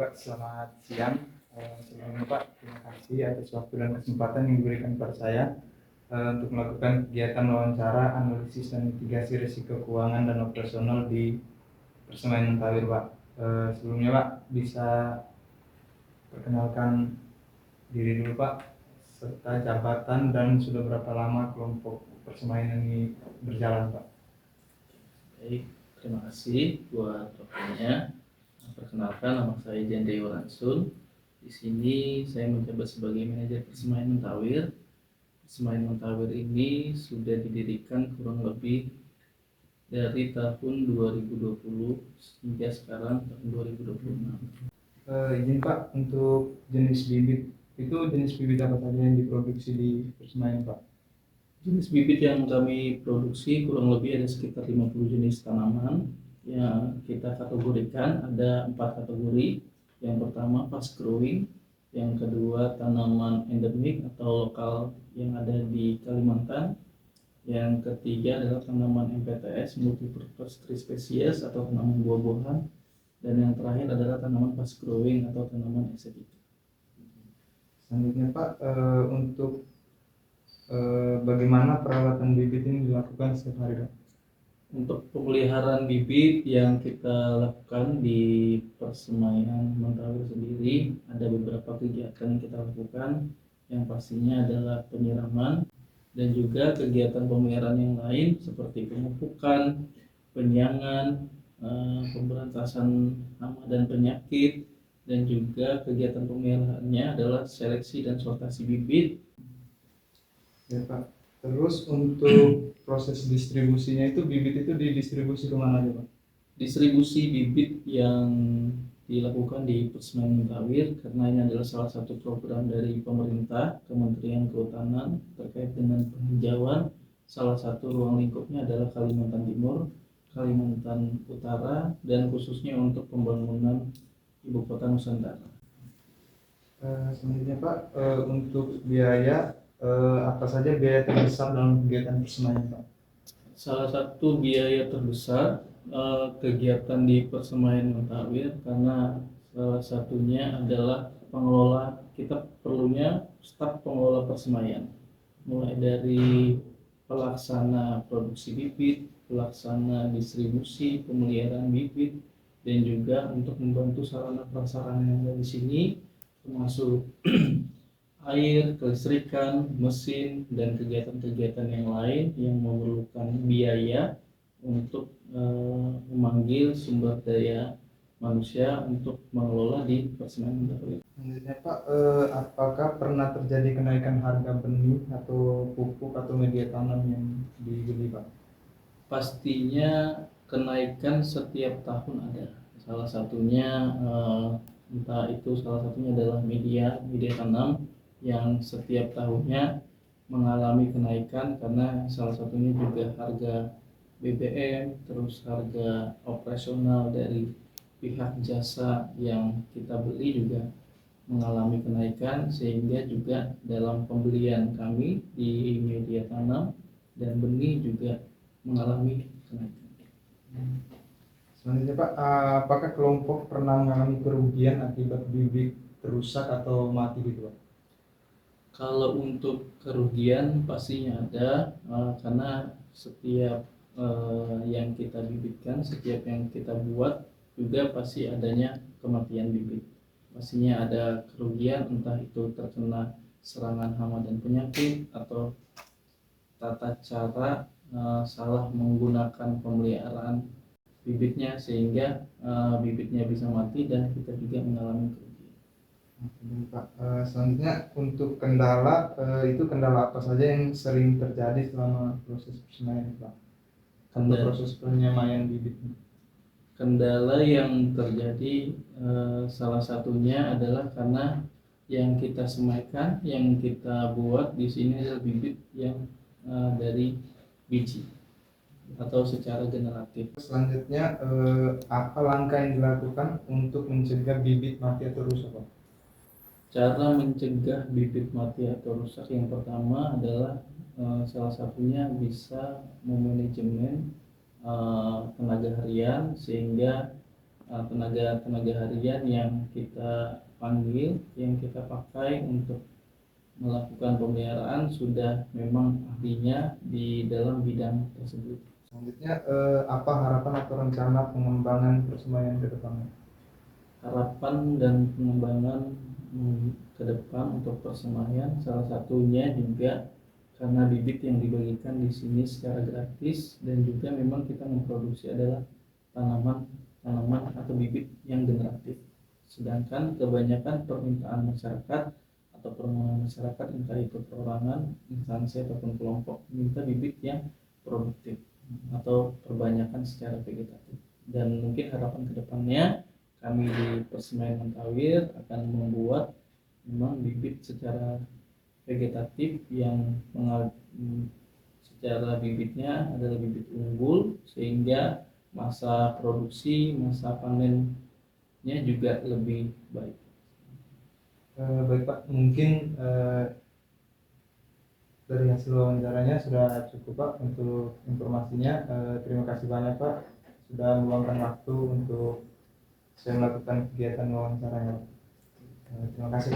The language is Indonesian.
Pak, selamat siang. Sebelumnya Pak, terima kasih atas waktu dan kesempatan yang diberikan kepada saya untuk melakukan kegiatan wawancara, analisis dan mitigasi risiko keuangan dan operasional di Persemaian Mentawir Pak. Sebelumnya Pak, bisa perkenalkan diri dulu Pak, serta jabatan dan sudah berapa lama kelompok persemaian ini berjalan Pak. Baik, terima kasih buat waktunya. Perkenalkan, nama saya Jendri Waransun. Di sini saya menjabat sebagai manajer Persemaian Mentawir. Persemaian Mentawir ini sudah didirikan kurang lebih dari tahun 2020 hingga sekarang tahun 2026. Izin Pak, untuk jenis bibit itu jenis bibit apa saja yang diproduksi di Persemaian Pak? Jenis bibit yang kami produksi kurang lebih ada sekitar 50 jenis tanaman yang kita kategorikan. Ada 4 kategori. Yang pertama fast growing, yang kedua tanaman endemik atau lokal yang ada di Kalimantan, yang ketiga adalah tanaman MPTS multipurpose tree species atau tanaman buah-buahan, dan yang terakhir adalah tanaman fast growing atau tanaman eksotika. Selanjutnya Pak, untuk bagaimana perawatan bibit ini dilakukan setiap hari Pak? Untuk pemeliharaan bibit yang kita lakukan di Persemaian Mentawir sendiri, ada beberapa kegiatan yang kita lakukan. Yang pastinya adalah penyiraman dan juga kegiatan pemeliharaan yang lain seperti pemupukan, penyiangan, pemberantasan hama dan penyakit, dan juga kegiatan pemeliharaannya adalah seleksi dan sortasi bibit. Ya Pak. Terus untuk proses distribusinya itu bibit itu didistribusi kemana aja Pak? Distribusi bibit yang dilakukan di Persemaian Mentawir karena ini adalah salah satu program dari pemerintah Kementerian Kehutanan terkait dengan penghijauan. Salah satu ruang lingkupnya adalah Kalimantan Timur, Kalimantan Utara, dan khususnya untuk pembangunan Ibu Kota Nusantara. Selanjutnya Pak, untuk biaya apa saja biaya terbesar dalam kegiatan Persemaian Pak? Salah satu biaya terbesar kegiatan di Persemaian Mentawir karena salah satunya adalah pengelola. Kita perlunya staf pengelola persemaian, mulai dari pelaksana produksi bibit, pelaksana distribusi, pemeliharaan bibit, dan juga untuk membantu sarana prasarana yang ada di sini, termasuk air, kelistrikan, mesin, dan kegiatan-kegiatan yang lain yang memerlukan biaya untuk memanggil sumber daya manusia untuk mengelola di Persemaian Mentawir. Selanjutnya Pak, apakah pernah terjadi kenaikan harga benih atau pupuk atau media tanam yang dibeli Pak? Pastinya kenaikan setiap tahun ada. Salah satunya entah itu salah satunya adalah media tanam yang setiap tahunnya mengalami kenaikan karena salah satunya juga harga BBM, terus harga operasional dari pihak jasa yang kita beli juga mengalami kenaikan, sehingga juga dalam pembelian kami di media tanam dan benih juga mengalami kenaikan. Selanjutnya Pak, apakah kelompok pernah mengalami kerugian akibat bibit rusak atau mati gitu Pak? Kalau untuk kerugian pastinya ada, karena setiap yang kita bibitkan, setiap yang kita buat juga pasti adanya kematian bibit. Pastinya ada kerugian, entah itu terkena serangan hama dan penyakit atau tata cara salah menggunakan pemeliharaan bibitnya sehingga bibitnya bisa mati dan kita juga mengalami kerugian. Pak, selanjutnya untuk kendala, itu kendala apa saja yang sering terjadi selama proses persemaian Pak? Atau proses penyemaian bibit? Kendala yang terjadi salah satunya adalah karena yang kita semaikan, yang kita buat di sini adalah bibit yang dari biji atau secara generatif. Selanjutnya, apa langkah yang dilakukan untuk mencegah bibit mati atau rusak Pak? Cara mencegah bibit mati atau rusak yang pertama adalah salah satunya bisa memanajemen tenaga harian sehingga tenaga harian yang kita panggil, yang kita pakai untuk melakukan pemeliharaan sudah memang ahlinya di dalam bidang tersebut. Selanjutnya, apa harapan atau rencana pengembangan persemaian ke depannya? Harapan dan pengembangan ke depan untuk persemayan salah satunya juga karena bibit yang dibagikan di sini secara gratis, dan juga memang kita memproduksi adalah tanaman atau bibit yang generatif. Sedangkan kebanyakan permintaan masyarakat atau permohonan masyarakat, entah itu perorangan, instansi ataupun kelompok, minta bibit yang produktif atau perbanyakan secara vegetatif. Dan mungkin harapan kedepannya kami di Persemaian Mentawir akan membuat memang bibit secara vegetatif yang secara bibitnya adalah bibit unggul, sehingga masa produksi, masa panennya juga lebih baik. Baik Pak, mungkin dari hasil wawancaranya sudah cukup Pak untuk informasinya. Terima kasih banyak Pak sudah meluangkan waktu untuk saya melakukan kegiatan wawancaranya. Terima kasih.